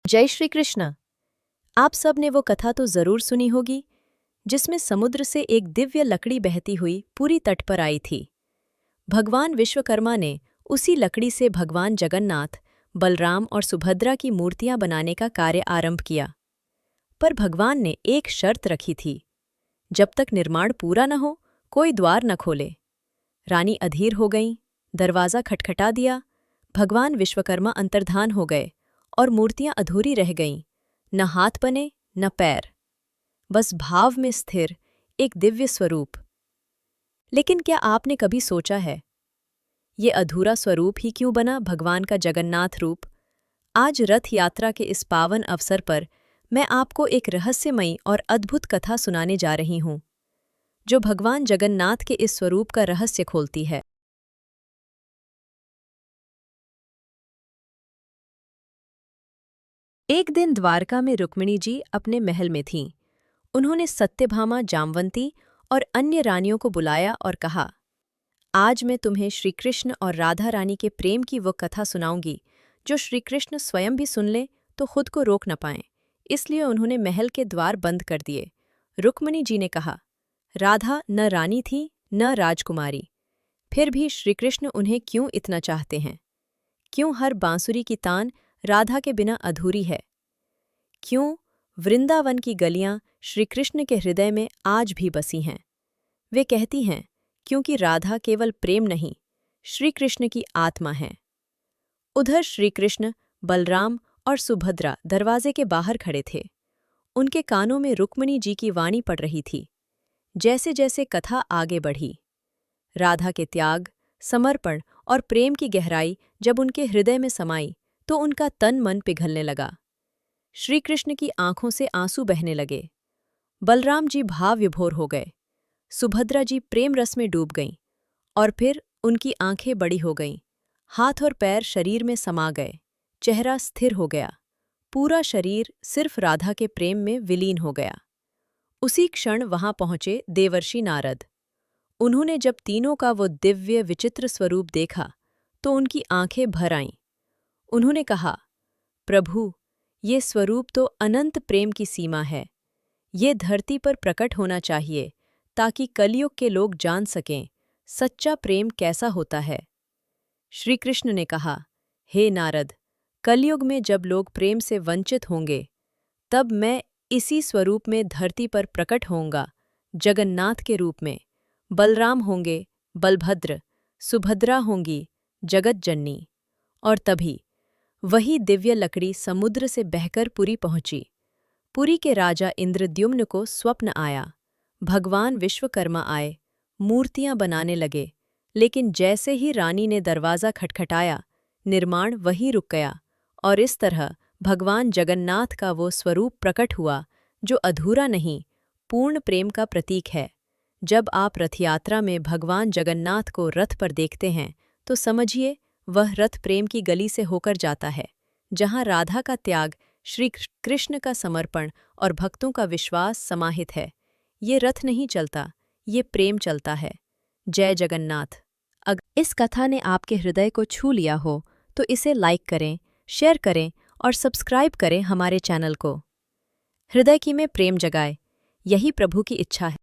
जय श्री कृष्ण। आप सब ने वो कथा तो जरूर सुनी होगी जिसमें समुद्र से एक दिव्य लकड़ी बहती हुई पूरी तट पर आई थी। भगवान विश्वकर्मा ने उसी लकड़ी से भगवान जगन्नाथ, बलराम और सुभद्रा की मूर्तियां बनाने का कार्य आरंभ किया। पर भगवान ने एक शर्त रखी थी, जब तक निर्माण पूरा न हो कोई द्वार न खोले। रानी अधीर हो गईं, दरवाज़ा खटखटा दिया। भगवान विश्वकर्मा अंतर्धान हो गए और मूर्तियां अधूरी रह गईं, न हाथ बने न पैर, बस भाव में स्थिर एक दिव्य स्वरूप। लेकिन क्या आपने कभी सोचा है, ये अधूरा स्वरूप ही क्यों बना भगवान का जगन्नाथ रूप? आज रथ यात्रा के इस पावन अवसर पर मैं आपको एक रहस्यमयी और अद्भुत कथा सुनाने जा रही हूं, जो भगवान जगन्नाथ के इस स्वरूप का रहस्य खोलती है। एक दिन द्वारका में रुक्मिणी जी अपने महल में थीं। उन्होंने सत्यभामा, जामवंती और अन्य रानियों को बुलाया और कहा, आज मैं तुम्हें श्रीकृष्ण और राधा रानी के प्रेम की वो कथा सुनाऊंगी जो श्रीकृष्ण स्वयं भी सुन लें तो खुद को रोक न पाएं। इसलिए उन्होंने महल के द्वार बंद कर दिए। रुक्मिणी जी ने कहा, राधा न रानी थी न राजकुमारी, फिर भी श्रीकृष्ण उन्हें क्यों इतना चाहते हैं? क्यों हर बांसुरी की तान राधा के बिना अधूरी है? क्यों वृंदावन की गलियां श्रीकृष्ण के हृदय में आज भी बसी हैं? वे कहती हैं, क्योंकि राधा केवल प्रेम नहीं, श्रीकृष्ण की आत्मा है। उधर श्रीकृष्ण, बलराम और सुभद्रा दरवाजे के बाहर खड़े थे। उनके कानों में रुक्मिणी जी की वाणी पड़ रही थी। जैसे जैसे कथा आगे बढ़ी, राधा के त्याग, समर्पण और प्रेम की गहराई जब उनके हृदय में समाई तो उनका तन मन पिघलने लगा। श्रीकृष्ण की आंखों से आंसू बहने लगे। बलराम जी भाव विभोर हो गए। सुभद्रा जी प्रेम रस में डूब गईं और फिर उनकी आंखें बड़ी हो गईं। हाथ और पैर शरीर में समा गए। चेहरा स्थिर हो गया। पूरा शरीर सिर्फ राधा के प्रेम में विलीन हो गया। उसी क्षण वहां पहुंचे देवर्षि नारद। उन्होंने जब तीनों का वो दिव्य विचित्र स्वरूप देखा तो उनकी आंखें भर आईं। उन्होंने कहा, प्रभु, ये स्वरूप तो अनंत प्रेम की सीमा है। ये धरती पर प्रकट होना चाहिए ताकि कलयुग के लोग जान सकें सच्चा प्रेम कैसा होता है। श्रीकृष्ण ने कहा, हे नारद, कलयुग में जब लोग प्रेम से वंचित होंगे तब मैं इसी स्वरूप में धरती पर प्रकट होऊंगा, जगन्नाथ के रूप में। बलराम होंगे बलभद्र, सुभद्रा होंगी जगत जननी। और तभी वही दिव्य लकड़ी समुद्र से बहकर पुरी पहुंची। पुरी के राजा इंद्रद्युम्न को स्वप्न आया। भगवान विश्वकर्मा आए, मूर्तियां बनाने लगे, लेकिन जैसे ही रानी ने दरवाज़ा खटखटाया, निर्माण वहीं रुक गया और इस तरह भगवान जगन्नाथ का वो स्वरूप प्रकट हुआ जो अधूरा नहीं, पूर्ण प्रेम का प्रतीक है। जब आप रथयात्रा में भगवान जगन्नाथ को रथ पर देखते हैं तो समझिए वह रथ प्रेम की गली से होकर जाता है, जहाँ राधा का त्याग, श्री कृष्ण का समर्पण और भक्तों का विश्वास समाहित है। ये रथ नहीं चलता, ये प्रेम चलता है। जय जगन्नाथ। अगर इस कथा ने आपके हृदय को छू लिया हो तो इसे लाइक करें, शेयर करें और सब्सक्राइब करें हमारे चैनल को। हृदय की में प्रेम जगाए, यही प्रभु की इच्छा है।